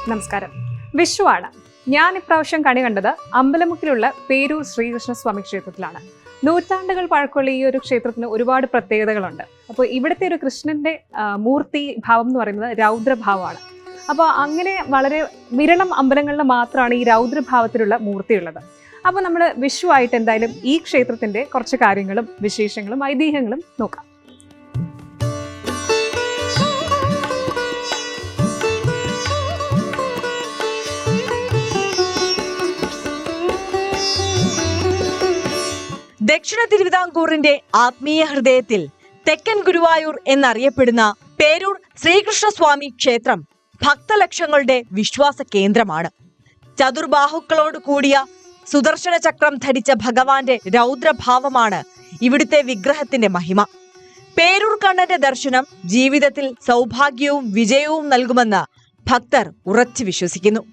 നമസ്കാരം. വിഷുവാണ്. ഞാൻ ഇപ്രാവശ്യം കണി കണ്ടത് അമ്പലമുക്കിലുള്ള പേരൂർ ശ്രീകൃഷ്ണസ്വാമി ക്ഷേത്രത്തിലാണ്. നൂറ്റാണ്ടുകൾ പഴക്കമുള്ള ഈ ഒരു ക്ഷേത്രത്തിന് ഒരുപാട് പ്രത്യേകതകളുണ്ട്. അപ്പോൾ ഇവിടുത്തെ ഒരു കൃഷ്ണന്റെ മൂർത്തി ഭാവം എന്ന് പറയുന്നത് രൗദ്രഭാവമാണ്. അപ്പോൾ അങ്ങനെ വളരെ വിരളം അമ്പലങ്ങളിൽ മാത്രമാണ് ഈ രൗദ്രഭാവത്തിലുള്ള മൂർത്തി ഉള്ളത്. അപ്പോൾ നമ്മൾ വിഷുവായിട്ട് എന്തായാലും ഈ ക്ഷേത്രത്തിന്റെ കുറച്ച് കാര്യങ്ങളും വിശേഷങ്ങളും ഐതിഹ്യങ്ങളും നോക്കാം. ദക്ഷിണ തിരുവിതാംകൂറിന്റെ ആത്മീയ ഹൃദയത്തിൽ തെക്കൻ ഗുരുവായൂർ എന്നറിയപ്പെടുന്ന പേരൂർ ശ്രീകൃഷ്ണസ്വാമി ക്ഷേത്രം ഭക്തലക്ഷങ്ങളുടെ വിശ്വാസ കേന്ദ്രമാണ്. ചതുർബാഹുക്കളോട് കൂടിയ സുദർശന ചക്രം ധരിച്ച ഭഗവാന്റെ രൗദ്രഭാവമാണ് ഇവിടുത്തെ വിഗ്രഹത്തിന്റെ മഹിമ. പേരൂർ കണ്ണന്റെ ദർശനം ജീവിതത്തിൽ സൗഭാഗ്യവും വിജയവും നൽകുമെന്ന് ഭക്തർ ഉറച്ചു വിശ്വസിക്കുന്നു.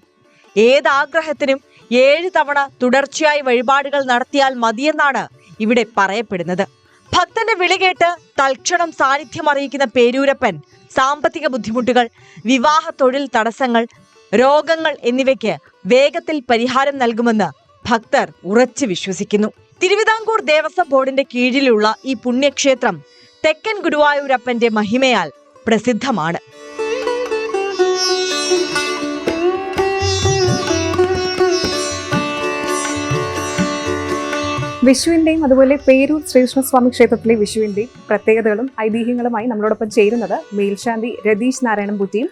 ഏതാഗ്രഹത്തിനും 7 തവണ തുടർച്ചയായി വഴിപാടുകൾ നടത്തിയാൽ മതിയെന്നാണ് ഇവിടെ പറയപ്പെടുന്നത്. ഭക്തന്റെ വിളി കേട്ട് തൽക്ഷണം സാന്നിധ്യം അറിയിക്കുന്ന പേരൂരപ്പൻ സാമ്പത്തിക ബുദ്ധിമുട്ടുകൾ, വിവാഹ തൊഴിൽ തടസ്സങ്ങൾ, രോഗങ്ങൾ എന്നിവയ്ക്ക് വേഗത്തിൽ പരിഹാരം നൽകുമെന്ന് ഭക്തർ ഉറച്ചു വിശ്വസിക്കുന്നു. തിരുവിതാംകൂർ ദേവസ്വം ബോർഡിന്റെ കീഴിലുള്ള ഈ പുണ്യക്ഷേത്രം തെക്കൻ ഗുരുവായൂരപ്പന്റെ മഹിമയാൽ പ്രസിദ്ധമാണ്. വിഷുവിന്റെയും അതുപോലെ പേരൂർ ശ്രീകൃഷ്ണസ്വാമി ക്ഷേത്രത്തിലെ വിഷുവിന്റെയും പ്രത്യേകതകളും ഐതിഹ്യങ്ങളുമായി നമ്മളോടൊപ്പം ചേരുന്നത് മേൽശാന്തി രതീഷ് നാരായണൻപുറ്റിയും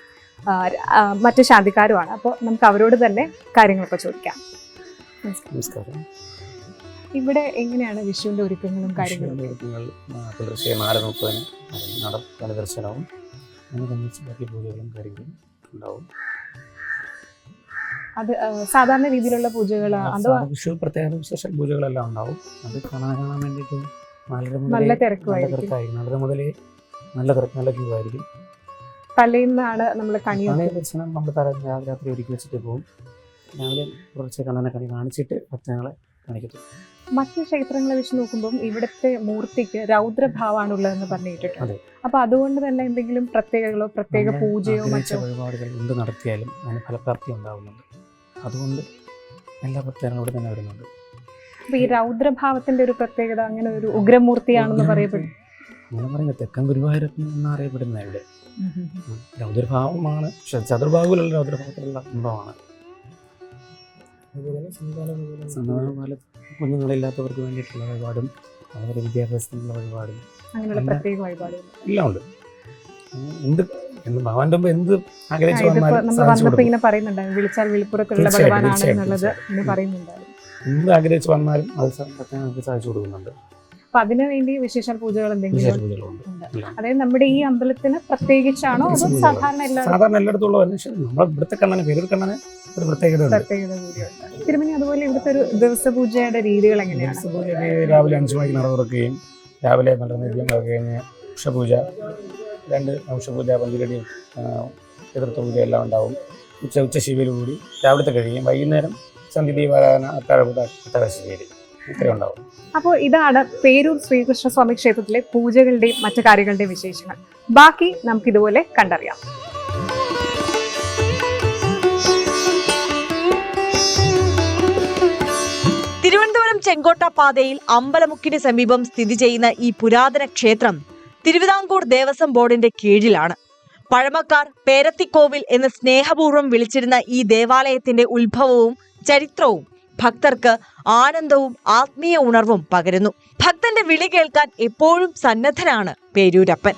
മറ്റ് ശാന്തിക്കാരുമാണ്. അപ്പോൾ നമുക്ക് അവരോട് തന്നെ കാര്യങ്ങളൊക്കെ ചോദിക്കാം. നമസ്കാരം. ഇവിടെ എങ്ങനെയാണ് വിഷുവിന്റെ ഒരുക്കങ്ങളും കാര്യങ്ങളും? പുലർച്ചെ 4:30 നട ദർശനവും ബാക്കി പൂജകളും കാര്യങ്ങളും ഉണ്ടാവും. അത് സാധാരണ രീതിയിലുള്ള പൂജകൾ, വിഷു പ്രത്യേക സ്പെഷ്യൽ പൂജകളെല്ലാം ഉണ്ടാവും. അത് കാണാൻ വേണ്ടിയിട്ട് 4:30 നല്ല തിരക്കായിരിക്കും. 4:30 മുതൽ നല്ല ക്യൂ ആയിരിക്കും. തലേന്നാണ് നമ്മൾ കണി ദർശനം നമ്മൾ രാത്രി ഒരുക്കി വെച്ചിട്ട് പോകും. രാവിലെ കുറച്ച് കണ്ണനെ കണി കാണിച്ചിട്ട് ഭക്തങ്ങളെ കാണിക്കത്തും. മറ്റു ക്ഷേത്രങ്ങളെ വെച്ച് നോക്കുമ്പോൾ ഇവിടുത്തെ മൂർത്തിക്ക് രൗദ്രഭാവമാണുള്ളതെന്ന് പറഞ്ഞിട്ടുണ്ട്. അപ്പൊ അതുകൊണ്ട് തന്നെ എന്തെങ്കിലും പ്രത്യേകതകളോ പ്രത്യേക പൂജയോ മറ്റോ വഴിപാടുകൾ എന്ത് നടത്തിയാലും അതിന് ഫലപ്രാപ്തി ഉണ്ടാവുന്നുണ്ട്. അതുകൊണ്ട് എല്ലാ ഭക്തരും ഇവിടെ തന്നെ വരുന്നുണ്ട്. അപ്പൊ ഈ രൗദ്രഭാവത്തിന്റെ ഒരു പ്രത്യേകത അങ്ങനെ ഒരു ഉഗ്രമൂർത്തിയാണെന്ന് പറയപ്പെടുന്നു. അങ്ങനെ പറയുന്നത് തെക്കൻ ഗുരുവായൂരപ്പൻ എന്നറിയപ്പെടുന്ന ഇവിടെ രൗദ്രഭാവമാണ്. പക്ഷെ ചതുർബാഹുവിലുള്ള രൗദ്രഭാവത്തിലുള്ള സംഭവമാണ്. അതുപോലെ സന്താനകാല കുഞ്ഞുങ്ങളില്ലാത്തവർക്ക് വേണ്ടിയിട്ടുള്ള വഴിപാടും അതുപോലെ വിദ്യാഭ്യാസത്തിനുള്ള വഴിപാടും അങ്ങനെയുള്ള പ്രത്യേക വഴിപാടുകൾ എല്ലാം ഉണ്ട്. എന്ത് ഭഗവാന്റെ മുമ്പ് എന്ത് ആഗ്രഹിച്ചു പറയുന്നുണ്ടായിരുന്നു, വിളിച്ചാൽ വിളിപ്പുറത്തുള്ള ഭഗവാനാണ് എന്നുള്ളത് പറയുന്നുണ്ടായിരുന്നു. എന്ത് ആഗ്രഹിച്ചു വന്നാലും അത് സാധിച്ചു കൊടുക്കുന്നുണ്ട്. അപ്പൊ അതിനു വേണ്ടി വിശേഷ പൂജകൾ എന്തെങ്കിലും ഉണ്ട്? അതായത് നമ്മുടെ ഈ അമ്പലത്തിന് പ്രത്യേകിച്ചാണോ അതോ സാധാരണ എല്ലായിടത്തുള്ള നമ്മുടെ ഇവിടുത്തെ കണ്ണന് പേരൂർ കണ്ണന് ഒരു പ്രത്യേകത കൂടിയുണ്ട്. തിരുമണി അതുപോലെ ഇവിടുത്തെ ഒരു ദിവസപൂജയുടെ രീതികൾ എങ്ങനെയാണ്? രാവിലെ 5 മണിക്ക് നട തുറക്കുകയും രാവിലെ നൈവേദ്യം കഴിഞ്ഞ് ഉഷപൂജ, 2 ഉഷപൂജ, പഞ്ചരടിയും എതിർത്ത പൂജ എല്ലാം ഉണ്ടാവും. ഉച്ച ശിവയിൽ കൂടി രാവിലത്തെ കഴിയും. വൈകുന്നേരം സന്ധ്യ ദീപാരാധന, അത്താഴശിവേലി ഇത്രയും ഉണ്ടാവും. അപ്പോൾ ഇതാണ് പേരൂർ ശ്രീകൃഷ്ണസ്വാമി ക്ഷേത്രത്തിലെ പൂജകളുടെയും മറ്റു കാര്യങ്ങളുടെയും വിശേഷങ്ങൾ. ബാക്കി നമുക്ക് ഇതുപോലെ കണ്ടറിയാം. തിരുവനന്തപുരം ചെങ്കോട്ട പാതയിൽ അമ്പലമുക്കിന് സമീപം സ്ഥിതി ചെയ്യുന്ന ഈ പുരാതന ക്ഷേത്രം തിരുവിതാംകൂർ ദേവസ്വം ബോർഡിന്റെ കീഴിലാണ്. പഴമക്കാർ പേരത്തിക്കോവിൽ എന്ന് സ്നേഹപൂർവ്വം വിളിച്ചിരുന്ന ഈ ദേവാലയത്തിന്റെ ഉത്ഭവവും ചരിത്രവും ഭക്തർക്ക് ആനന്ദവും ആത്മീയ ഉണർവും പകരുന്നു. ഭക്തന്റെ വിളി കേൾക്കാൻ എപ്പോഴും സന്നദ്ധനാണ് പേരൂരപ്പൻ.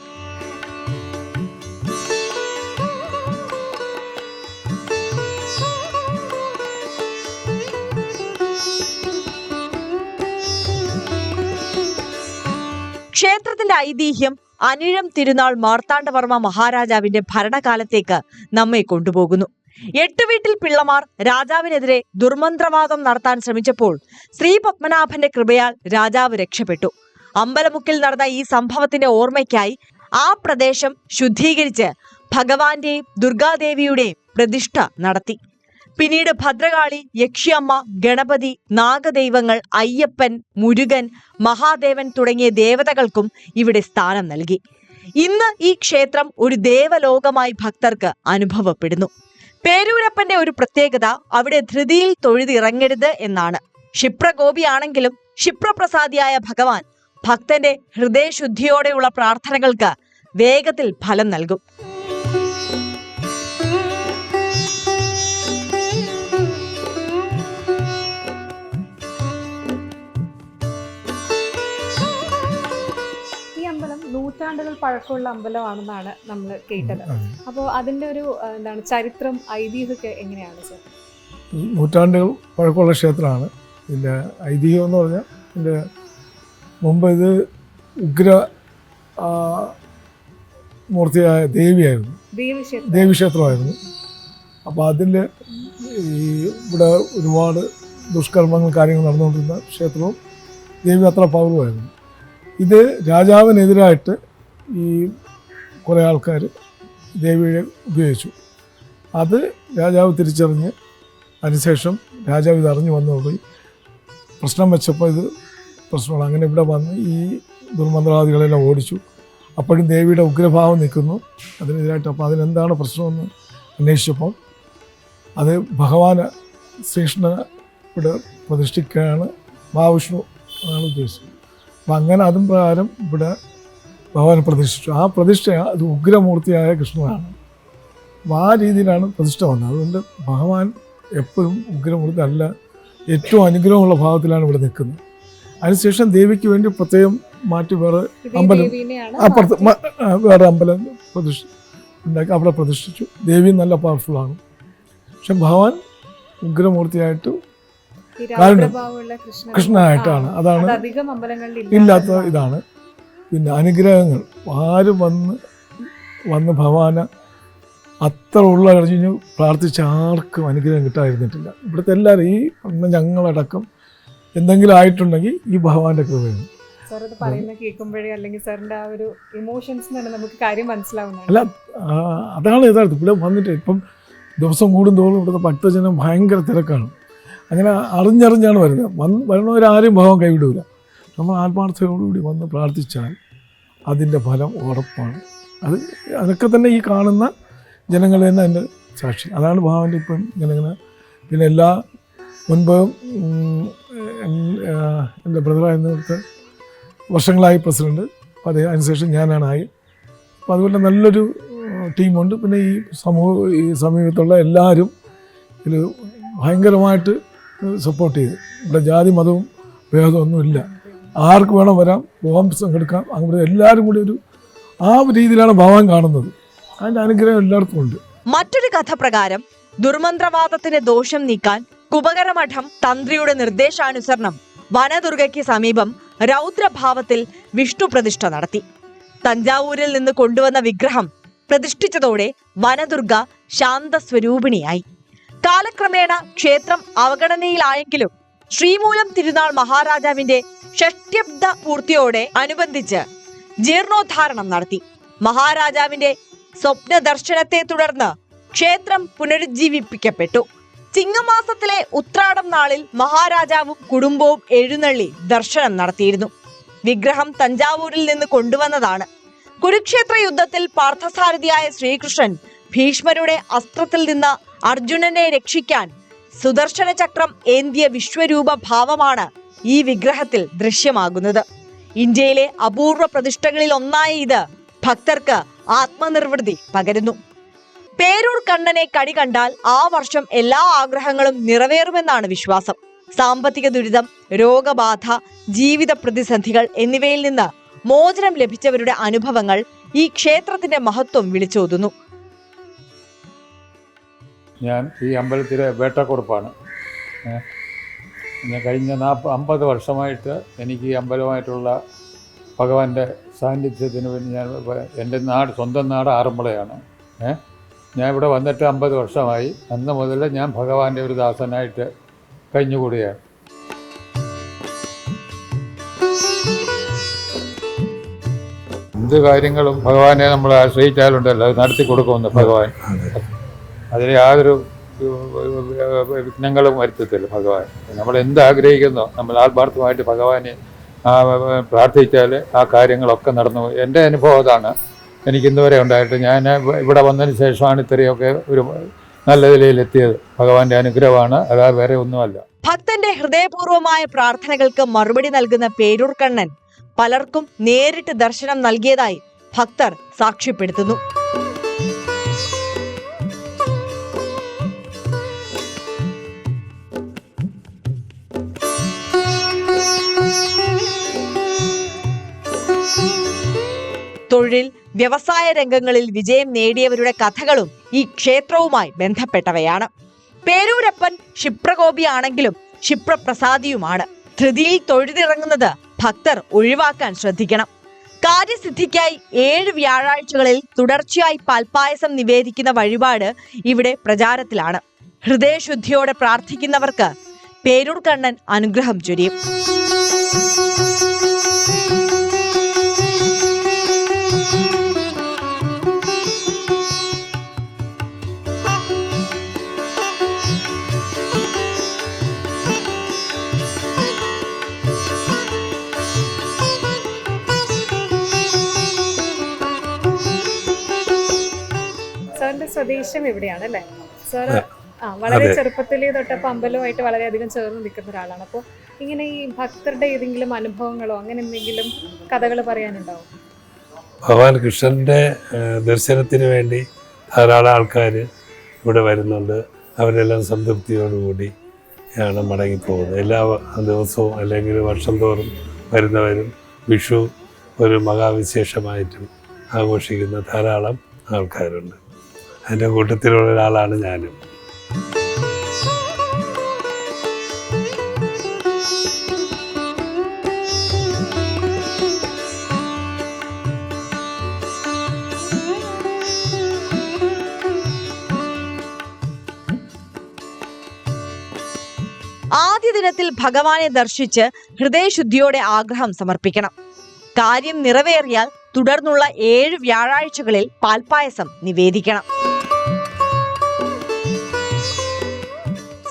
ക്ഷേത്രത്തിന്റെ ഐതിഹ്യം അനിഴം തിരുനാൾ മാർത്താണ്ഡവർമ്മ മഹാരാജാവിന്റെ ഭരണകാലത്തേക്ക് നമ്മെ കൊണ്ടുപോകുന്നു. 8 വീട്ടിൽ പിള്ളമാർ രാജാവിനെതിരെ ദുർമന്ത്രവാദം നടത്താൻ ശ്രമിച്ചപ്പോൾ ശ്രീ പത്മനാഭന്റെ കൃപയാൽ രാജാവ് രക്ഷപ്പെട്ടു. അമ്പലമുക്കിൽ നടന്ന ഈ സംഭവത്തിന്റെ ഓർമ്മയ്ക്കായി ആ പ്രദേശം ശുദ്ധീകരിച്ച് ഭഗവാന്റെയും ദുർഗാദേവിയുടെയും പ്രതിഷ്ഠ നടത്തി. പിന്നീട് ഭദ്രകാളി, യക്ഷിയമ്മ, ഗണപതി, നാഗദൈവങ്ങൾ, അയ്യപ്പൻ, മുരുകൻ, മഹാദേവൻ തുടങ്ങിയ ദേവതകൾക്കും ഇവിടെ സ്ഥാനം നൽകി. ഇന്ന് ഈ ക്ഷേത്രം ഒരു ദേവലോകമായി ഭക്തർക്ക് അനുഭവപ്പെടുന്നു. പേരൂരപ്പന്റെ ഒരു പ്രത്യേകത അവിടെ ധൃതിയിൽ തൊഴുതിറങ്ങരുത് എന്നാണ്. ക്ഷിപ്രകോപിയാണെങ്കിലും ക്ഷിപ്രപ്രസാദിയായ ഭഗവാൻ ഭക്തന്റെ ഹൃദയശുദ്ധിയോടെയുള്ള പ്രാർത്ഥനകൾക്ക് വേഗത്തിൽ ഫലം നൽകും. നൂറ്റാണ്ടുകൾ പഴക്കമുള്ള അമ്പലമാണെന്നാണ് നമ്മൾ കേട്ടത്. അപ്പോൾ അതിൻ്റെ ഒരു എന്താണ് ചരിത്രം ഐതിഹ്യമൊക്കെ എങ്ങനെയാണ് സർ? നൂറ്റാണ്ടുകൾ പഴക്കമുള്ള ക്ഷേത്രമാണ്. ഇതിൻ്റെ ഐതിഹ്യം എന്ന് പറഞ്ഞാൽ ഇതിൻ്റെ മുമ്പ് ഇത് ഉഗ്ര മൂർത്തിയായ ദേവിയായിരുന്നു, ദേവീക്ഷേത്രമായിരുന്നു. അപ്പോൾ അതിൽ ഇവിടെ ഒരുപാട് ദുഷ്കർമ്മങ്ങൾ കാര്യങ്ങൾ നടന്നുകൊണ്ടിരുന്ന ക്ഷേത്രവും ദേവി അത്ര പൗർവമായിരുന്നു. ഇത് രാജാവിനെതിരായിട്ട് ഈ കുറേ ആൾക്കാർ ദേവിയെ ഉപയോഗിച്ചു. അത് രാജാവ് തിരിച്ചറിഞ്ഞ് അതിനുശേഷം രാജാവ് ഇത് അറിഞ്ഞു വന്നോളൂ പ്രശ്നം വെച്ചപ്പോൾ ഇത് പ്രശ്നമാണ്. അങ്ങനെ ഇവിടെ വന്ന് ഈ ദുർമന്ത്രവാദികളെല്ലാം ഓടിച്ചു. അപ്പോഴും ദേവിയുടെ ഉഗ്രഭാവം നിൽക്കുന്നു അതിനെതിരായിട്ട്. അപ്പോൾ അതിനെന്താണ് പ്രശ്നമെന്ന് അന്വേഷിച്ചപ്പോൾ അത് ഭഗവാന് ശ്രീകൃഷ്ണനെ ഇവിടെ പ്രതിഷ്ഠിക്കുകയാണ്, മഹാവിഷ്ണു എന്നാണ് ഉദ്ദേശിച്ചത്. അപ്പം അങ്ങനെ അതും പ്രകാരം ഇവിടെ ഭഗവാനെ പ്രതിഷ്ഠിച്ചു. ആ പ്രതിഷ്ഠ അത് ഉഗ്രമൂർത്തിയായ കൃഷ്ണനാണ്. അപ്പം ആ രീതിയിലാണ് പ്രതിഷ്ഠ വന്നത്. അതുകൊണ്ട് ഭഗവാൻ എപ്പോഴും ഉഗ്രമൂർത്തി അല്ല, ഏറ്റവും അനുഗ്രഹമുള്ള ഭാവത്തിലാണ് ഇവിടെ നിൽക്കുന്നത്. അതിനുശേഷം ദേവിക്ക് വേണ്ടി പ്രത്യേകം മാറ്റി വേറെ അമ്പലം അപ്പുറത്ത് വേറെ അമ്പലം ഉണ്ടാക്കി അവിടെ പ്രതിഷ്ഠിച്ചു. ദേവി നല്ല പവർഫുള്ളാണ്. പക്ഷെ ഭഗവാൻ ഉഗ്രമൂർത്തിയായിട്ട് കൃഷ്ണനായിട്ടാണ്. അതാണ് ഇല്ലാത്ത ഇതാണ്. പിന്നെ അനുഗ്രഹങ്ങൾ ആരും വന്ന് ഭഗവാന് അത്ര ഉള്ള കഴിഞ്ഞ് പ്രാർത്ഥിച്ച ആർക്കും അനുഗ്രഹം കിട്ടാതിരുന്നിട്ടില്ല. ഇവിടുത്തെ എല്ലാവരും ഈ ഞങ്ങളടക്കം എന്തെങ്കിലും ആയിട്ടുണ്ടെങ്കിൽ ഈ ഭഗവാന്റെ കൃപയാണ്. അല്ല, അതാണ് യഥാർത്ഥം. ഇവിടെ വന്നിട്ട് ഇപ്പം ദിവസം കൂടുന്തോറും ഇവിടുത്തെ ഭക്തജനം ഭയങ്കര തിരക്കാണ്. അങ്ങനെ അറിഞ്ഞറിഞ്ഞാണ് വരുന്നത്. വരണവരാരും ഭഗവാൻ കൈവിടൂല. നമ്മൾ ആത്മാർത്ഥതയോടുകൂടി വന്ന് പ്രാർത്ഥിച്ചാൽ അതിൻ്റെ ഫലം ഉറപ്പാണ്. അതൊക്കെ തന്നെ ഈ കാണുന്ന ജനങ്ങൾ തന്നെ അതിൻ്റെ സാക്ഷി. അതാണ് ഭഗവാന്റെ ഇപ്പം ഇങ്ങനെ. പിന്നെ എല്ലാ മുൻപും എൻ്റെ ബ്രദറായിരുന്നിടത്ത് വർഷങ്ങളായി പ്രസിഡൻറ്റ്. അപ്പോൾ അതിനുശേഷം ഞാനാണ് ആയി. അപ്പോൾ അതുപോലെ നല്ലൊരു ടീമുണ്ട്. പിന്നെ ഈ സമീപത്തുള്ള എല്ലാവരും ഇതിൽ ഭയങ്കരമായിട്ട് സപ്പോർട്ട് ചെയ്ത്. ഇവിടെ ജാതി മതവും ഭേദമൊന്നുമില്ല. ആർക്ക് വേണം വരാം, പോകാൻ സംഘടിക്കാം. അങ്ങനെ എല്ലാവരും കൂടി ആ രീതിയിലാണ് ഭഗവാൻ കാണുന്നത്. അതിൻ്റെ അനുഗ്രഹം എല്ലായിടത്തും ഉണ്ട്. മറ്റൊരു കഥ പ്രകാരം ദുർമന്ത്രവാദത്തിന്റെ ദോഷം നീക്കാൻ കുബകരമഠം തന്ത്രിയുടെ നിർദ്ദേശാനുസരണം വനദുർഗയ്ക്ക് സമീപം രൗദ്രഭാവത്തിൽ വിഷ്ണു പ്രതിഷ്ഠ നടത്തി. തഞ്ചാവൂരിൽ നിന്ന് കൊണ്ടുവന്ന വിഗ്രഹം പ്രതിഷ്ഠിച്ചതോടെ വനദുർഗ ശാന്തസ്വരൂപിണിയായി. കാലക്രമേണ ക്ഷേത്രം അവഗണനയിലായെങ്കിലും ശ്രീമൂലം തിരുനാൾ മഹാരാജാവിന്റെ ഷഷ്ട്യബ്ദ പൂർത്തിയോടെ അനുബന്ധിച്ച് ജീർണോദ്ധാരണം നടത്തി. മഹാരാജാവിന്റെ സ്വപ്ന ദർശനത്തെ തുടർന്ന് ക്ഷേത്രം പുനരുജ്ജീവിപ്പിക്കപ്പെട്ടു. ചിങ്ങമാസത്തിലെ ഉത്രാടം നാളിൽ മഹാരാജാവും കുടുംബവും എഴുന്നള്ളി ദർശനം നടത്തിയിരുന്നു. വിഗ്രഹം തഞ്ചാവൂരിൽ നിന്ന് കൊണ്ടുവന്നതാണ്. കുരുക്ഷേത്ര യുദ്ധത്തിൽ പാർത്ഥസാരഥിയായ ശ്രീകൃഷ്ണൻ ഭീഷ്മരുടെ അസ്ത്രത്തിൽ നിന്ന് അർജുനനെ രക്ഷിക്കാൻ സുദർശന ചക്രം ഏന്തിയ വിശ്വരൂപ ഭാവമാണ് ഈ വിഗ്രഹത്തിൽ ദൃശ്യമാകുന്നത്. ഇന്ത്യയിലെ അപൂർവ പ്രതിഷ്ഠകളിൽ ഒന്നായ ഇത് ഭക്തർക്ക് ആത്മനിർവൃതി പകരുന്നു. പേരൂർ കണ്ണനെ കണി കണ്ടാൽ ആ വർഷം എല്ലാ ആഗ്രഹങ്ങളും നിറവേറുമെന്നാണ് വിശ്വാസം. സാമ്പത്തിക ദുരിതം, രോഗബാധ, ജീവിത പ്രതിസന്ധികൾ എന്നിവയിൽ നിന്ന് മോചനം ലഭിച്ചവരുടെ അനുഭവങ്ങൾ ഈ ക്ഷേത്രത്തിന്റെ മഹത്വം വിളിച്ചോതുന്നു. ഞാൻ ഈ അമ്പലത്തിലെ വേട്ടക്കുറുപ്പാണ്. ഞാൻ കഴിഞ്ഞ 50 വർഷമായിട്ട് എനിക്ക് ഈ അമ്പലമായിട്ടുള്ള ഭഗവാന്റെ സാന്നിധ്യത്തിന് വേണ്ടി ഞാൻ എൻ്റെ സ്വന്തം നാട് ആറന്മുളയാണ്. ഞാൻ ഇവിടെ വന്നിട്ട് 50 വർഷമായി. അന്ന് മുതൽ ഞാൻ ഭഗവാന്റെ ഒരു ദാസനായിട്ട് കഴിഞ്ഞുകൂടുകയാണ്. എന്ത് കാര്യങ്ങളും ഭഗവാനെ നമ്മൾ ആശ്രയിച്ചാലുണ്ടല്ലോ അത് നടത്തി കൊടുക്കുമെന്ന് ഭഗവാൻ. അതിന് യാതൊരു വിഘ്നങ്ങളും വരുത്തത്തില്ല ഭഗവാൻ. നമ്മൾ എന്താഗ്രഹിക്കുന്നോ നമ്മൾ ആത്മാർത്ഥമായിട്ട് ഭഗവാനെ പ്രാർത്ഥിച്ചാൽ ആ കാര്യങ്ങളൊക്കെ നടന്നു. എൻ്റെ അനുഭവം അതാണ്. എനിക്കിന്ന് വരെ ഉണ്ടായിട്ട് ഞാൻ ഇവിടെ വന്നതിന് ശേഷമാണ് ഇത്രയൊക്കെ ഒരു നല്ല നിലയിലെത്തിയത്. ഭഗവാന്റെ അനുഗ്രഹമാണ്, അതാ വേറെ ഒന്നുമല്ല. ഭക്തന്റെ ഹൃദയപൂർവമായ പ്രാർത്ഥനകൾക്ക് മറുപടി നൽകുന്ന പേരൂർ കണ്ണൻ പലർക്കും നേരിട്ട് ദർശനം നൽകിയതായി ഭക്തർ സാക്ഷ്യപ്പെടുത്തുന്നു. തൊഴിൽ, വ്യവസായ രംഗങ്ങളിൽ വിജയം നേടിയവരുടെ കഥകളും ഈ ക്ഷേത്രവുമായി ബന്ധപ്പെട്ടവയാണ്. പേരൂരപ്പൻ ക്ഷിപ്രകോപിയാണെങ്കിലും ക്ഷിപ്രപ്രസാദിയുമാണ്. ധൃതിയിൽ തൊഴുതിറങ്ങുന്നത് ഭക്തർ ഒഴിവാക്കാൻ ശ്രദ്ധിക്കണം. കാര്യസിദ്ധിക്കായി 7 വ്യാഴാഴ്ചകളിൽ തുടർച്ചയായി പാൽപ്പായസം നിവേദിക്കുന്ന വഴിപാട് ഇവിടെ പ്രചാരത്തിലാണ്. ഹൃദയശുദ്ധിയോടെ പ്രാർത്ഥിക്കുന്നവർക്ക് പേരൂർ കണ്ണൻ അനുഗ്രഹം ചൊരിയും. സാറിന്റെ സ്വദേശം എവിടെയാണ് അല്ലേ? സാർ വളരെ ചെറുപ്പത്തിലേ തൊട്ടപ്പോൾ അമ്പലവുമായിട്ട് വളരെയധികം ചേർന്ന് നിൽക്കുന്ന ഒരാളാണ്. അപ്പോൾ ഇങ്ങനെ ഈ ഭക്തരുടെ ഏതെങ്കിലും അനുഭവങ്ങളോ അങ്ങനെ എന്തെങ്കിലും കഥകൾ പറയാനുണ്ടാവും? ഭഗവാൻ കൃഷ്ണൻ്റെ ദർശനത്തിന് വേണ്ടി ധാരാളം ആൾക്കാർ ഇവിടെ വരുന്നുണ്ട്. അവരെല്ലാം സംതൃപ്തിയോടുകൂടി ആണ് മടങ്ങിപ്പോകുന്നത്. എല്ലാ ദിവസവും അല്ലെങ്കിൽ വർഷം തോറും വരുന്നവരും വിഷു ഒരു മഹാവിശേഷമായിട്ടും ആഘോഷിക്കുന്ന ധാരാളം ആൾക്കാരുണ്ട്. അതിൻ്റെ കൂട്ടത്തിലുള്ള ഒരാളാണ് ഞാനും. ആദ്യ ദിനത്തിൽ ഭഗവാനെ ദർശിച്ച് ഹൃദയശുദ്ധിയോടെ ആഗ്രഹം സമർപ്പിക്കണം. കാര്യം നിറവേറിയാൽ തുടർന്നുള്ള 7 വ്യാഴാഴ്ചകളിൽ പാൽപ്പായസം നിവേദിക്കണം.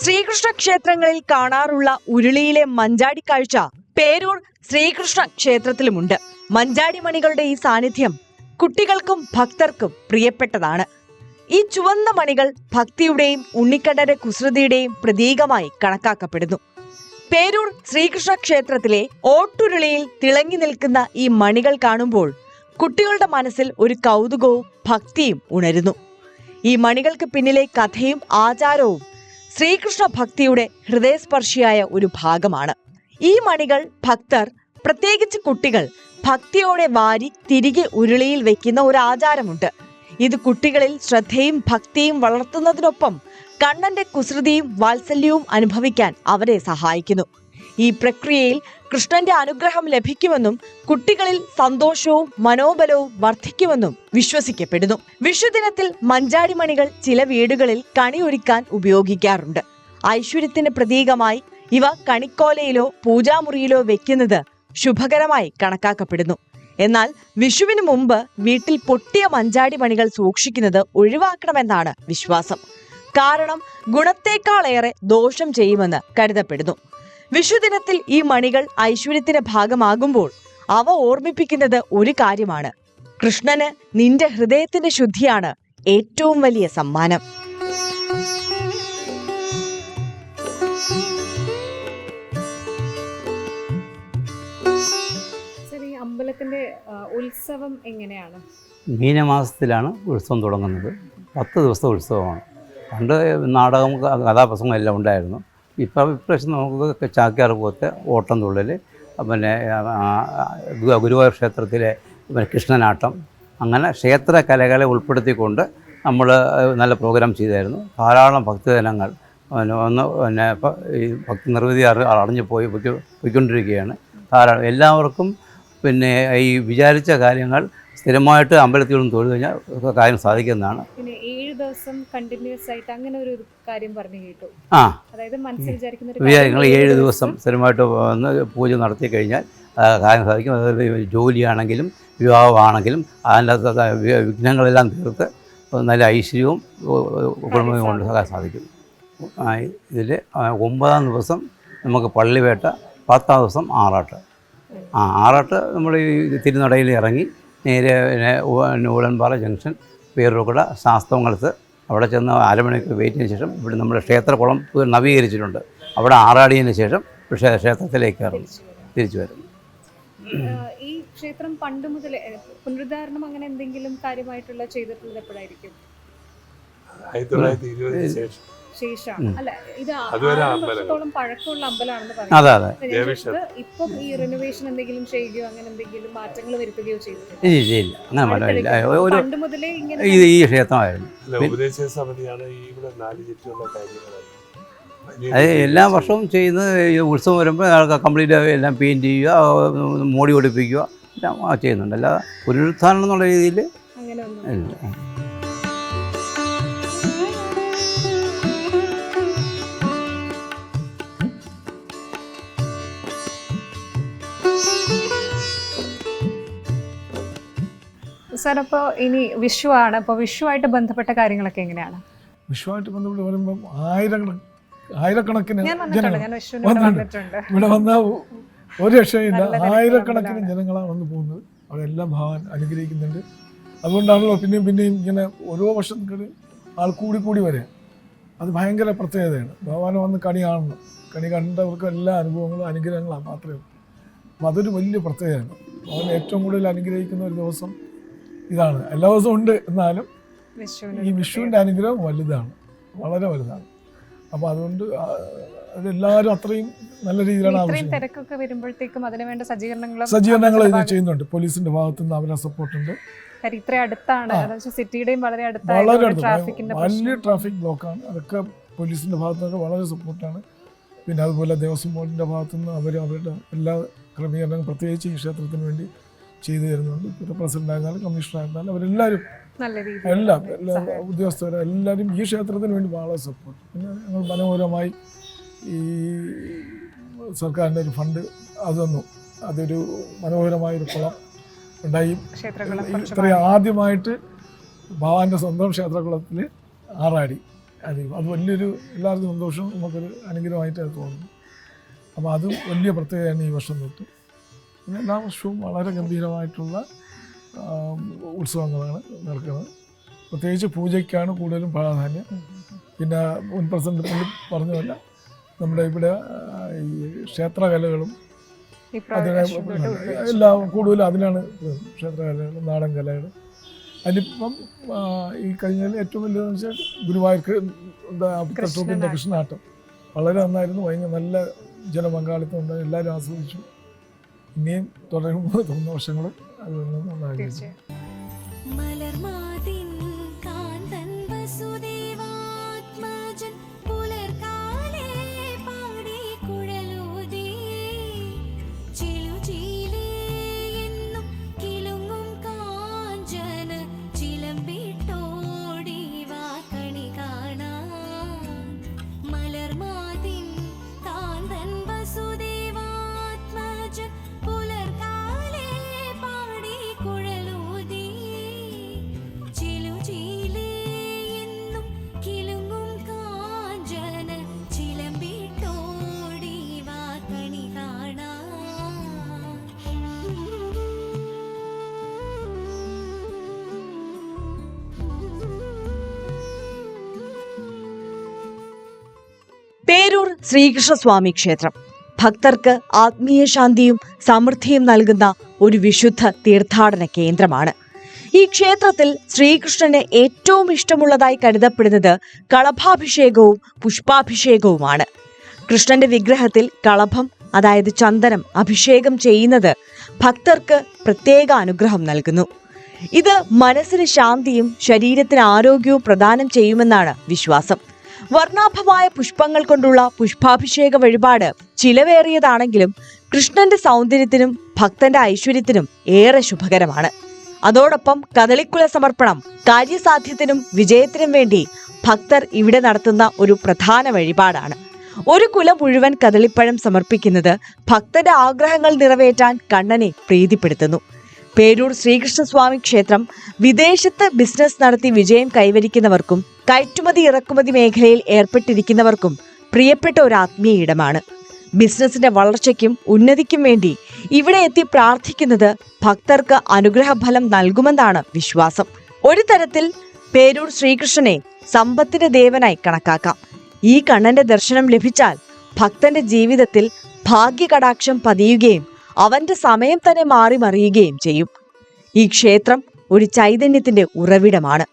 ശ്രീകൃഷ്ണ ക്ഷേത്രങ്ങളിൽ കാണാറുള്ള ഉരുളിയിലെ മഞ്ചാടി കാഴ്ച പേരൂർ ശ്രീകൃഷ്ണ ക്ഷേത്രത്തിലുമുണ്ട്. മഞ്ചാടി മണികളുടെ ഈ സാന്നിധ്യം കുട്ടികൾക്കും ഭക്തർക്കും പ്രിയപ്പെട്ടതാണ്. ഈ ചുവന്ന മണികൾ ഭക്തിയുടെയും ഉണ്ണിക്കണ്ണന്റെ കുസൃതിയുടെയും പ്രതീകമായി കണക്കാക്കപ്പെടുന്നു. പേരൂർ ശ്രീകൃഷ്ണ ക്ഷേത്രത്തിലെ ഓട്ടുരുളിയിൽ തിളങ്ങി നിൽക്കുന്ന ഈ മണികൾ കാണുമ്പോൾ കുട്ടികളുടെ മനസ്സിൽ ഒരു കൗതുകവും ഭക്തിയും ഉണരുന്നു. ഈ മണികൾക്ക് പിന്നിലെ കഥയും ആചാരവും ശ്രീകൃഷ്ണ ഭക്തിയുടെ ഹൃദയസ്പർശിയായ ഒരു ഭാഗമാണ്. ഈ മണികൾ ഭക്തർ, പ്രത്യേകിച്ച് കുട്ടികൾ, ഭക്തിയോടെ വാരി തിരികെ ഉരുളിയിൽ വെക്കുന്ന ഒരു ആചാരമുണ്ട്. ഇത് കുട്ടികളിൽ ശ്രദ്ധയും ഭക്തിയും വളർത്തുന്നതിനൊപ്പം കണ്ണന്റെ കുസൃതിയും വാത്സല്യവും അനുഭവിക്കാൻ അവരെ സഹായിക്കുന്നു. ഈ പ്രക്രിയയിൽ കൃഷ്ണന്റെ അനുഗ്രഹം ലഭിക്കുമെന്നും കുട്ടികളിൽ സന്തോഷവും മനോബലവും വർദ്ധിക്കുമെന്നും വിശ്വസിക്കപ്പെടുന്നു. വിഷുദിനത്തിൽ മഞ്ചാടി മണികൾ ചില വീടുകളിൽ കണിയൊരുക്കാൻ ഉപയോഗിക്കാറുണ്ട്. ഐശ്വര്യത്തിന്റെ പ്രതീകമായി ഇവ കണിക്കോലയിലോ പൂജാമുറിയിലോ വെക്കുന്നത് ശുഭകരമായി കണക്കാക്കപ്പെടുന്നു. എന്നാൽ വിഷുവിന് മുമ്പ് വീട്ടിൽ പൊട്ടിയ മഞ്ചാടി മണികൾ സൂക്ഷിക്കുന്നത് ഒഴിവാക്കണമെന്നാണ് വിശ്വാസം. കാരണം ഗുണത്തേക്കാളേറെ ദോഷം ചെയ്യുമെന്ന് കരുതപ്പെടുന്നു. വിഷുദിനത്തിൽ ഈ മണികൾ ഐശ്വര്യത്തിന്റെ ഭാഗമാകുമ്പോൾ അവ ഓർമ്മിപ്പിക്കുന്നത് ഒരു കാര്യമാണ്: കൃഷ്ണന് നിന്റെ ഹൃദയത്തിന്റെ ശുദ്ധിയാണ് ഏറ്റവും വലിയ സമ്മാനം. അമ്പലത്തിന്റെ ഉത്സവം എങ്ങനെയാണ്? മീനമാസത്തിലാണ് ഉത്സവം തുടങ്ങുന്നത്. 10 ദിവസത്തെ ഉത്സവമാണ്. പണ്ട് നാടകം, കഥാപ്രസംഗം എല്ലാം ഉണ്ടായിരുന്നു. ഇപ്രാവശ്യം നമുക്ക് ചാക്യാർ പോലത്തെ ഓട്ടം തുള്ളൽ, പിന്നെ ഗുരുവായൂർ ക്ഷേത്രത്തിലെ കൃഷ്ണനാട്ടം, അങ്ങനെ ക്ഷേത്ര കലകളെ ഉൾപ്പെടുത്തിക്കൊണ്ട് നമ്മൾ നല്ല പ്രോഗ്രാം ചെയ്തായിരുന്നു. ധാരാളം ഭക്തജനങ്ങൾ പിന്നെ ഈ ഭക്തി നിർവൃതി അറിഞ്ഞു പോയിക്കൊണ്ടിരിക്കുകയാണ്. ധാരാളം എല്ലാവർക്കും പിന്നെ ഈ വിചാരിച്ച കാര്യങ്ങൾ സ്ഥിരമായിട്ട് അമ്പലത്തിൽ നിന്ന് തൊഴുതു കഴിഞ്ഞാൽ കാര്യം സാധിക്കുന്നതാണ്. പിന്നെ 7 ദിവസം കണ്ടിന്യൂസ് ആയിട്ട് അങ്ങനെ ഒരു കാര്യം പറഞ്ഞു കേട്ടു. അതായത് മനസ്സിൽ വിചാരിക്കുന്ന 7 ദിവസം സ്ഥിരമായിട്ട് വന്ന് പൂജ നടത്തി കഴിഞ്ഞാൽ കാര്യം സാധിക്കും. അതായത് ജോലിയാണെങ്കിലും വിവാഹമാണെങ്കിലും അതിൻ്റെ വിഘ്നങ്ങളെല്ലാം തീർത്ത് നല്ല ഐശ്വര്യവും കുടുംബവും കൊണ്ട് സാധിക്കും. ഇതിൽ 9-ാം ദിവസം നമുക്ക് പള്ളിവേട്ട, 10-ാം ദിവസം ആറാട്ട്. ആറാട്ട് നമ്മൾ ഈ തിരുനടയിൽ ഇറങ്ങി നേരെ ഉടൻപാറ ജംഗ്ഷൻ, പേരൂർക്കട, ശാസ്തമംഗലത്ത് അവിടെ ചെന്ന് അരമണിക്കൂർ വെയിറ്റ് ചെയ്തതിന് ശേഷം ഇവിടെ നമ്മുടെ ക്ഷേത്രകുളം നവീകരിച്ചിട്ടുണ്ട്. അവിടെ ആറാടിയതിന് ശേഷം ക്ഷേത്രത്തിലേക്ക് കയറുന്നു, തിരിച്ചു വരുന്നു. ഈ ക്ഷേത്രം പണ്ട് മുതലേ പുനരുദ്ധാരണം അങ്ങനെ എന്തെങ്കിലും കാര്യമായിട്ടുള്ള ചെയ്തിട്ടുള്ളത് എപ്പോഴായിരിക്കും? 1920 ശേഷമാണ് അല്ല, ഇത് അതുവരെ 6 വർഷത്തോളം പഴക്കമുള്ള അമ്പലമാണെന്ന് പറയുന്നത്. അതെ. ഇപ്പം ഈ റിനോവേഷൻ എന്തെങ്കിലും ചെയ്യുകയോ അങ്ങനെ എന്തെങ്കിലും മാറ്റങ്ങൾ വരുത്തുകയോ ചെയ്തിട്ടുണ്ട്? ഇല്ല, അങ്ങനെ ഒരു പണ്ട് മുതലേ ഇങ്ങനെ ഈ ക്ഷേത്രമായിരുന്നു. ഉപദേശ സമിതിയാണ് ഇവിടെ 4 ചുറ്റുള്ള കാര്യങ്ങൾ അത് എല്ലാ വർഷവും ചെയ്യുന്ന ഉത്സവം വരുമ്പോൾ കംപ്ലീറ്റ് എല്ലാം പെയിൻറ്റ് ചെയ്യുക, മോടി ഒടിപ്പിക്കുക എല്ലാം ചെയ്യുന്നുണ്ട്. അല്ലാതെ പുനരുത്ഥാനം എന്നുള്ള രീതിയിൽ അങ്ങനെ ഇല്ല. സാർ, അപ്പോൾ ഇനി വിഷുവാണ്. അപ്പോൾ വിഷുവായിട്ട് ബന്ധപ്പെട്ട കാര്യങ്ങളൊക്കെ എങ്ങനെയാണ്? വിഷുവായിട്ട് ബന്ധപ്പെട്ട് വരുമ്പം ആയിരക്കണക്കിന് ഞാൻ വിഷുവിന് വന്നിട്ടുണ്ട്. ഇവിടെ വന്ന ഒരു രക്ഷയില്ല. ആയിരക്കണക്കിന് ജനങ്ങളാണ് വന്നു പോകുന്നത്. അവിടെ എല്ലാം ഭഗവാൻ അനുഗ്രഹിക്കുന്നുണ്ട്. അതുകൊണ്ടാണല്ലോ പിന്നെയും ഇങ്ങനെ ഓരോ വർഷം ആൾ കൂടി വരിക. അത് ഭയങ്കര പ്രത്യേകതയാണ്. ഭഗവാനെ വന്ന് കണി കാണണം. കണി കണ്ടവർക്ക് എല്ലാ അനുഭവങ്ങളും അനുഗ്രഹങ്ങളാണ് മാത്രമേ ഉള്ളൂ. അപ്പം അതൊരു വലിയ പ്രത്യേകതയാണ്. ഭഗവാൻ ഏറ്റവും കൂടുതൽ അനുഗ്രഹിക്കുന്ന ഒരു ദിവസം ഇതാണ്. എല്ലാ ദിവസവും ഉണ്ട്, എന്നാലും ഈ വിഷുവിൻ്റെ അനുഗ്രഹം വലുതാണ്, വളരെ വലുതാണ്. അപ്പോൾ അതുകൊണ്ട് അതെല്ലാവരും അത്രയും നല്ല രീതിയിലാണ് സജ്ജീകരണങ്ങൾ ചെയ്യുന്നുണ്ട്. പോലീസിന്റെ ഭാഗത്തുനിന്ന് അവരെ സപ്പോർട്ടുണ്ട്. വളരെ വലിയ ട്രാഫിക് ബ്ലോക്കാണ്. അതൊക്കെ പോലീസിന്റെ ഭാഗത്തുനിന്നൊക്കെ വളരെ സപ്പോർട്ടാണ്. പിന്നെ അതുപോലെ ദേവസ്വം ബോർഡിന്റെ ഭാഗത്തുനിന്ന് അവരുടെ എല്ലാ ക്രമീകരണങ്ങളും പ്രത്യേകിച്ച് ഈ ക്ഷേത്രത്തിന് വേണ്ടി ചെയ്തു തരുന്നുണ്ട്. ഇപ്പോൾ പ്രസിഡന്റ് ആയിരുന്നാലും കമ്മീഷണർ ആയിരുന്നാലും അവരെല്ലാവരും എല്ലാ ഉദ്യോഗസ്ഥരും എല്ലാവരും ഈ ക്ഷേത്രത്തിന് വേണ്ടി വളരെ സപ്പോർട്ട്. പിന്നെ ഞങ്ങൾ മനോഹരമായി ഈ സർക്കാരിൻ്റെ ഒരു ഫണ്ട് അതൊരു മനോഹരമായൊരു കുളം ഉണ്ടായി. ഇത്രയും ആദ്യമായിട്ട് ഭഗവാന്റെ സ്വന്തം ക്ഷേത്രകുളത്തിൽ ആറാടി. അത് വലിയൊരു എല്ലാവർക്കും സന്തോഷവും നമുക്കൊരു അനുഗ്രഹമായിട്ട് അത് തോന്നുന്നു. അപ്പോൾ അതും വലിയ പ്രത്യേകതയാണ് ഈ വർഷം തൊട്ട്. പിന്നെ എല്ലാ വർഷവും വളരെ ഗംഭീരമായിട്ടുള്ള ഉത്സവങ്ങളാണ് നടക്കുന്നത്. പ്രത്യേകിച്ച് പൂജയ്ക്കാണ് കൂടുതലും പ്രാധാന്യം. പിന്നെ മുൻ പ്രസിഡന്റ് പുള്ളി പറഞ്ഞ പോലെ നമ്മുടെ ഇവിടെ ഈ ക്ഷേത്രകലകളും എല്ലാം കൂടുതലും അതിനാണ്. ക്ഷേത്രകലകൾ, നാടൻ കലകൾ. അതിനിപ്പം ഈ കഴിഞ്ഞാൽ ഏറ്റവും വലിയതെന്ന് വെച്ചാൽ ഗുരുവായൂർ തൃശ്ശൂരിൻ്റെ കൃഷ്ണനാട്ടം വളരെ നന്നായിരുന്നു. ഭയങ്കര നല്ല ജനപങ്കാളിത്തം ഉണ്ട്. എല്ലാവരും ആസ്വദിച്ചു. ഇനിയും തുടരുമ്പോൾ തോന്നുന്ന വർഷങ്ങളും അത് വേണമെന്ന് ആഗ്രഹിച്ചു. പേരൂർ ശ്രീകൃഷ്ണസ്വാമി ക്ഷേത്രം ഭക്തർക്ക് ആത്മീയ ശാന്തിയും സമൃദ്ധിയും നൽകുന്ന ഒരു വിശുദ്ധ തീർത്ഥാടന കേന്ദ്രമാണ്. ഈ ക്ഷേത്രത്തിൽ ശ്രീകൃഷ്ണന് ഏറ്റവും ഇഷ്ടമുള്ളതായി കരുതപ്പെടുന്നത് കളഭാഭിഷേകവും പുഷ്പാഭിഷേകവുമാണ്. കൃഷ്ണന്റെ വിഗ്രഹത്തിൽ കളഭം, അതായത് ചന്ദനം, അഭിഷേകം ചെയ്യുന്നത് ഭക്തർക്ക് പ്രത്യേക അനുഗ്രഹം നൽകുന്നു. ഇത് മനസ്സിന് ശാന്തിയും ശരീരത്തിന് ആരോഗ്യവും പ്രദാനം ചെയ്യുമെന്നാണ് വിശ്വാസം. വർണ്ണാഭമായ പുഷ്പങ്ങൾ കൊണ്ടുള്ള പുഷ്പാഭിഷേക വഴിപാട് ചിലവേറിയതാണെങ്കിലും കൃഷ്ണന്റെ സൗന്ദര്യത്തിനും ഭക്തന്റെ ഐശ്വര്യത്തിനും ഏറെ ശുഭകരമാണ്. അതോടൊപ്പം കദളിക്കുല സമർപ്പണം കാര്യസാധ്യത്തിനും വിജയത്തിനും വേണ്ടി ഭക്തർ ഇവിടെ നടത്തുന്ന ഒരു പ്രധാന വഴിപാടാണ്. ഒരു കുല മുഴുവൻ കദളിപ്പഴം സമർപ്പിക്കുന്നത് ഭക്തന്റെ ആഗ്രഹങ്ങൾ നിറവേറ്റാൻ കണ്ണനെ പ്രീതിപ്പെടുത്തുന്നു. പേരൂർ ശ്രീകൃഷ്ണസ്വാമി ക്ഷേത്രം വിദേശത്ത് ബിസിനസ് നടത്തി വിജയം കൈവരിക്കുന്നവർക്കും കയറ്റുമതി ഇറക്കുമതി മേഖലയിൽ ഏർപ്പെട്ടിരിക്കുന്നവർക്കും പ്രിയപ്പെട്ട ഒരു ആത്മീയ ഇടമാണ്. ബിസിനസിന്റെ വളർച്ചയ്ക്കും ഉന്നതിക്കും വേണ്ടി ഇവിടെ എത്തി പ്രാർത്ഥിക്കുന്നത് ഭക്തർക്ക് അനുഗ്രഹഫലം നൽകുമെന്നാണ് വിശ്വാസം. ഒരു തരത്തിൽ പേരൂർ ശ്രീകൃഷ്ണനെ സമ്പത്തിന്റെ ദേവനായി കണക്കാക്കാം. ഈ കണ്ണന്റെ ദർശനം ലഭിച്ചാൽ ഭക്തന്റെ ജീവിതത്തിൽ ഭാഗ്യകടാക്ഷം പതിയുകയും അവന്റെ സമയം തന്നെ മാറി മറിയുകയും ചെയ്യും. ഈ ക്ഷേത്രം ഒരു ചൈതന്യത്തിന്റെ ഉറവിടമാണ്.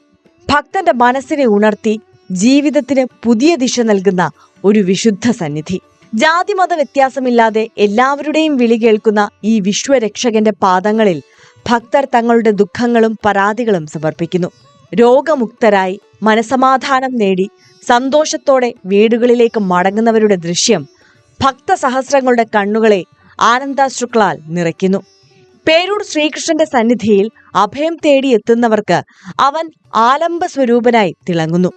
ഭക്തന്റെ മനസ്സിനെ ഉണർത്തി ജീവിതത്തിന് പുതിയ ദിശ നൽകുന്ന ഒരു വിശുദ്ധ സന്നിധി. ജാതിമത വ്യത്യാസമില്ലാതെ എല്ലാവരുടെയും വിളി കേൾക്കുന്ന ഈ വിശ്വരക്ഷകന്റെ പാദങ്ങളിൽ ഭക്തർ തങ്ങളുടെ ദുഃഖങ്ങളും പരാതികളും സമർപ്പിക്കുന്നു. രോഗമുക്തരായി മനസമാധാനം നേടി സന്തോഷത്തോടെ വീടുകളിലേക്ക് മടങ്ങുന്നവരുടെ ദൃശ്യം ഭക്തസഹസ്രങ്ങളുടെ കണ്ണുകളെ ആനന്ദാശ്രുക്കളാൽ നിറയ്ക്കുന്നു. പേരൂർ ശ്രീകൃഷ്ണന്റെ സന്നിധിയിൽ അഭയം തേടി എത്തുന്നവർക്ക് അവൻ ആലംബ സ്വരൂപനായി തിളങ്ങുന്നു.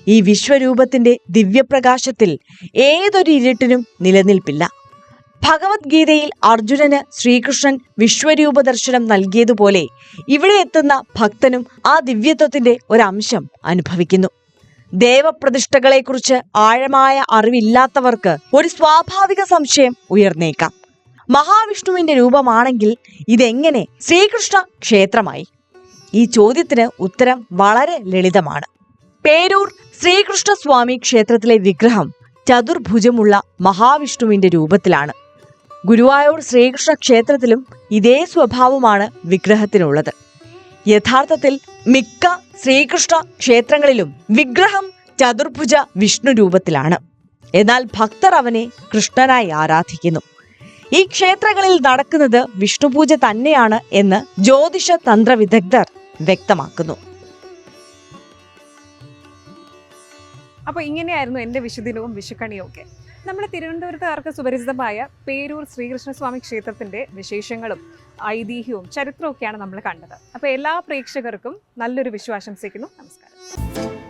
ഈ വിശ്വരൂപത്തിന്റെ ദിവ്യപ്രകാശത്തിൽ ഏതൊരു ഇരുട്ടിനും നിലനിൽപ്പില്ല. ഭഗവത്ഗീതയിൽ അർജുനന് ശ്രീകൃഷ്ണൻ വിശ്വരൂപ ദർശനം നൽകിയതുപോലെ ഇവിടെ എത്തുന്ന ഭക്തനും ആ ദിവ്യത്വത്തിന്റെ ഒരംശം അനുഭവിക്കുന്നു. ദേവപ്രതിഷ്ഠകളെക്കുറിച്ച് ആഴമായ അറിവില്ലാത്തവർക്ക് ഒരു സ്വാഭാവിക സംശയം ഉയർന്നേക്കാം. മഹാവിഷ്ണുവിന്റെ രൂപമാണെങ്കിൽ ഇതെങ്ങനെ ശ്രീകൃഷ്ണ ക്ഷേത്രമായി? ഈ ചോദ്യത്തിന് ഉത്തരം വളരെ ലളിതമാണ്. പേരൂർ ശ്രീകൃഷ്ണസ്വാമി ക്ഷേത്രത്തിലെ വിഗ്രഹം ചതുർഭുജമുള്ള മഹാവിഷ്ണുവിന്റെ രൂപത്തിലാണ്. ഗുരുവായൂർ ശ്രീകൃഷ്ണ ക്ഷേത്രത്തിലും ഇതേ സ്വഭാവമാണ് വിഗ്രഹത്തിനുള്ളത്. യഥാർത്ഥത്തിൽ മിക്ക ശ്രീകൃഷ്ണ ക്ഷേത്രങ്ങളിലും വിഗ്രഹം ചതുർഭുജ വിഷ്ണു രൂപത്തിലാണ്. എന്നാൽ ഭക്തർ അവനെ കൃഷ്ണനായി ആരാധിക്കുന്നു. ഈ ക്ഷേത്രങ്ങളിൽ നടക്കുന്നത് വിഷ്ണുപൂജ തന്നെയാണ് എന്ന് ജ്യോതിഷ തന്ത്ര വിദഗ്ധർ വ്യക്തമാക്കുന്നു. അപ്പോൾ ഇങ്ങനെയായിരുന്നു എൻ്റെ വിഷുദിനവും വിഷുക്കണിയും ഒക്കെ. നമ്മുടെ തിരുവനന്തപുരത്തുകാർക്ക് സുപരിചിതമായ പേരൂർ ശ്രീകൃഷ്ണസ്വാമി ക്ഷേത്രത്തിൻ്റെ വിശേഷങ്ങളും ഐതിഹ്യവും ചരിത്രവും ഒക്കെയാണ് നമ്മൾ കണ്ടത്. അപ്പോൾ എല്ലാ പ്രേക്ഷകർക്കും നല്ലൊരു വിഷു ആശംസിക്കുന്നു. നമസ്കാരം.